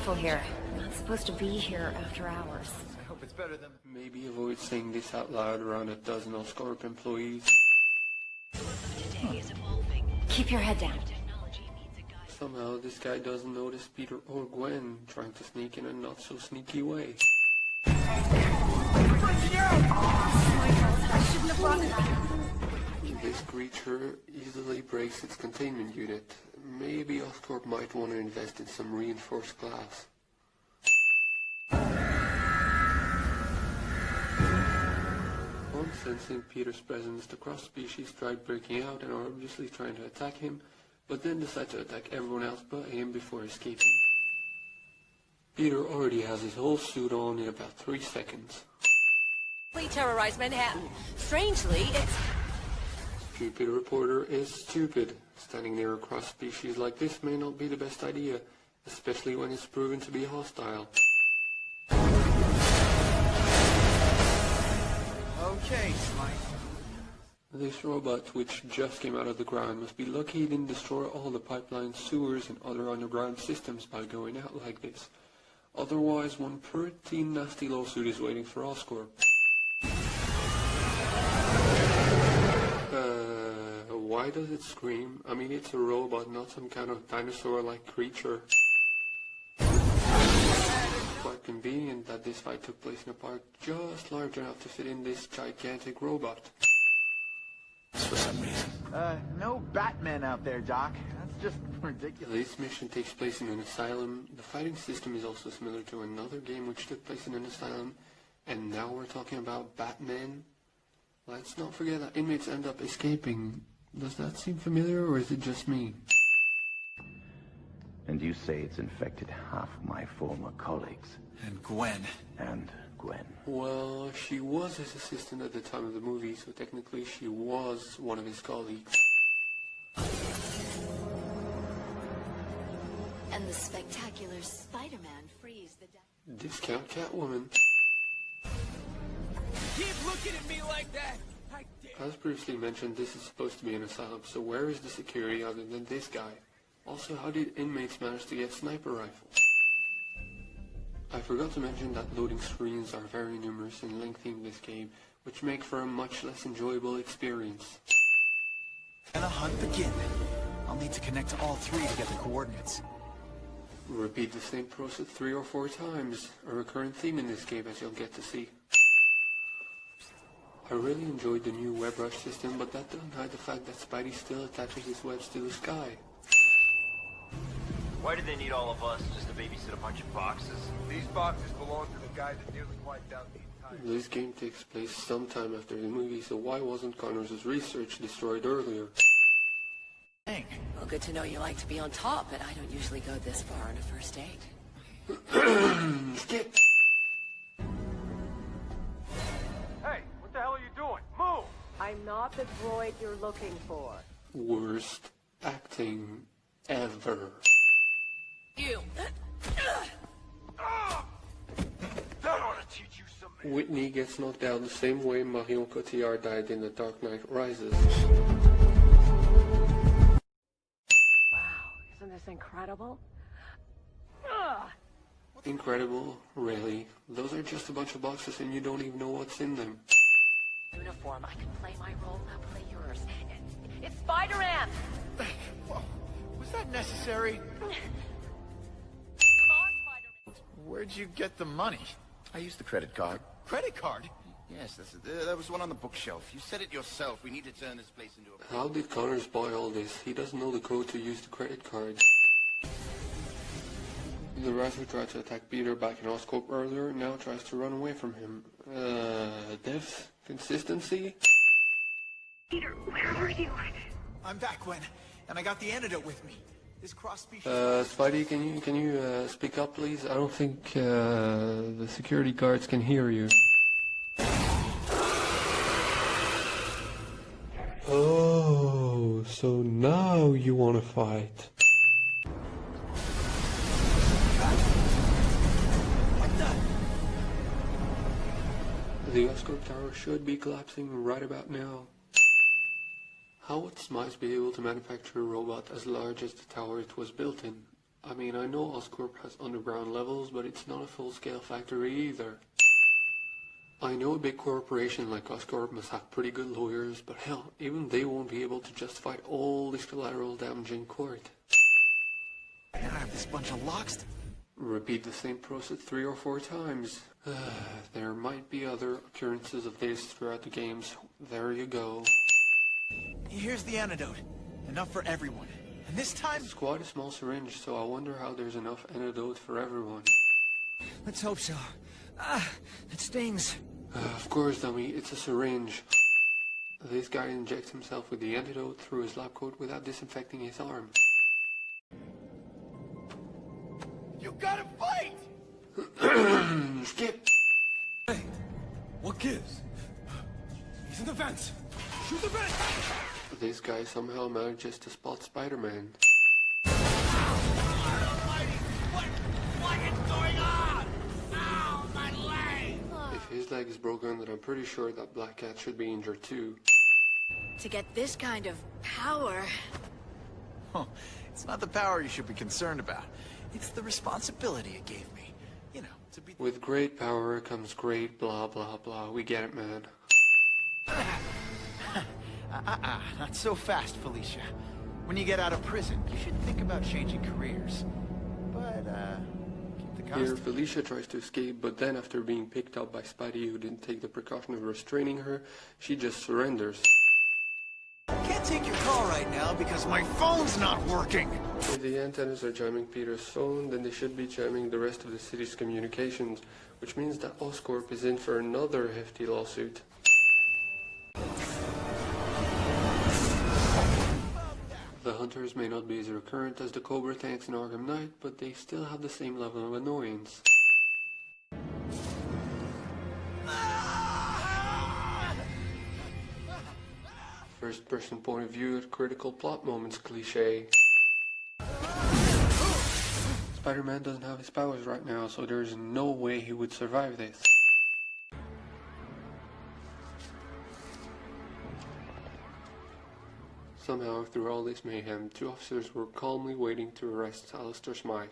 careful here. We're not supposed to be here after hours. I hope it's better than... Maybe avoid saying this out loud around a dozen Oscorp employees. Today is evolving. Keep your head down. Technology needs a guide. Somehow this guy doesn't notice Peter or Gwen trying to sneak in a not so sneaky way. This creature easily breaks its containment unit. Maybe Oscorp might want to invest in some reinforced glass. On sensing Peter's presence, the cross-species tried breaking out and are obviously trying to attack him, but then decide to attack everyone else but him before escaping. Peter already has his whole suit on in about 3 seconds. We terrorize Manhattan. Strangely, it's... Stupid reporter is stupid. Standing near a cross-species like this may not be the best idea, especially when it's proven to be hostile. Okay, Smite. This robot, which just came out of the ground, must be lucky it didn't destroy all the pipelines, sewers and other underground systems by going out like this. Otherwise, one pretty nasty lawsuit is waiting for Oscorp. Why does it scream? I mean, it's a robot, not some kind of dinosaur-like creature. Quite convenient that this fight took place in a park just large enough to fit in this gigantic robot. For some reason. No Batman out there, Doc. That's just ridiculous. This mission takes place in an asylum. The fighting system is also similar to another game which took place in an asylum. And now we're talking about Batman. Let's not forget that inmates end up escaping. Does that seem familiar, or is it just me? And you say it's infected half of my former colleagues. And Gwen. And Gwen. Well, she was his assistant at the time of the movie, so technically she was one of his colleagues. And the spectacular Spider-Man frees the... Discount Catwoman. Keep looking at me like that! As previously mentioned, this is supposed to be an asylum, so where is the security other than this guy? Also, how did inmates manage to get sniper rifles? I forgot to mention that loading screens are very numerous and lengthy in this game, which make for a much less enjoyable experience. And the hunt begin. I'll need to connect to all three to get the coordinates. Repeat the same process 3 or 4 times, a recurrent theme in this game as you'll get to see. I really enjoyed the new web rush system, but that doesn't hide the fact that Spidey still attaches his webs to the sky. Why do they need all of us just to babysit a bunch of boxes? These boxes belong to the guy that nearly wiped out the entire... This game takes place sometime after the movie, so why wasn't Connors' research destroyed earlier? Dang. Well, good to know you like to be on top, but I don't usually go this far on a first date. Skip! Hey, what the hell are you doing? Move! I'm not the droid you're looking for. Worst acting ever. You! That ought to teach you some... Whitney gets knocked out the same way Marion Cotillard died in The Dark Knight Rises. Wow, isn't this incredible? Incredible? Really? Those are just a bunch of boxes and you don't even know what's in them. Uniform, I can play my role, now play yours. It's Spider-Man! Whoa. Was that necessary? Come on, Spider-Man. Where'd you get the money? I used the credit card. Credit card? Yes, there was one on the bookshelf. You said it yourself. We need to turn this place into a... How did Connors buy all this? He doesn't know the code to use the credit card. The rat who tried to attack Peter back in Oscorp earlier now tries to run away from him. Depth? Consistency? Peter, where are you? I'm back, Gwen. And I got the antidote with me. This cross-species... Spidey, can you speak up, please? I don't think, the security guards can hear you. Oh, so now you want to fight. The Oscorp Tower should be collapsing right about now. How would Smiles be able to manufacture a robot as large as the tower it was built in? I mean, I know Oscorp has underground levels, but it's not a full-scale factory either. I know a big corporation like Oscorp must have pretty good lawyers, but hell, even they won't be able to justify all this collateral damage in court. I have this bunch of locks. Repeat the same process 3 or 4 times. There might be other occurrences of this throughout the games. There you go. Here's the antidote. Enough for everyone. And this time... It's quite a small syringe, so I wonder how there's enough antidote for everyone. Let's hope so. Ah, it stings. Of course, dummy, it's a syringe. This guy injects himself with the antidote through his lab coat without disinfecting his arm. You gotta fight! Skip! Hey, what gives? He's in the vents! Shoot the vents! This guy somehow manages to spot Spider-Man. What is going on? Ow, my leg! If his leg is broken, then I'm pretty sure that Black Cat should be injured too. To get this kind of power, Oh, it's not the power you should be concerned about. It's the responsibility it gave me. You know, to be... With great power comes great blah blah blah. We get it, man. Not so fast, Felicia. When you get out of prison, you should think about changing careers. But, keep the Here, cost... Felicia tries to escape, but then after being picked up by Spidey, who didn't take the precaution of restraining her, she just surrenders. Can't take your call right now because my phone's not working! If the antennas are jamming Peter's phone, then they should be jamming the rest of the city's communications, which means that Oscorp is in for another hefty lawsuit. The hunters may not be as recurrent as the Cobra tanks in Arkham Knight, but they still have the same level of annoyance. First person point of view at critical plot moments cliché. Spider-Man doesn't have his powers right now, so there's no way he would survive this. Somehow, through all this mayhem, 2 officers were calmly waiting to arrest Alistair Smythe.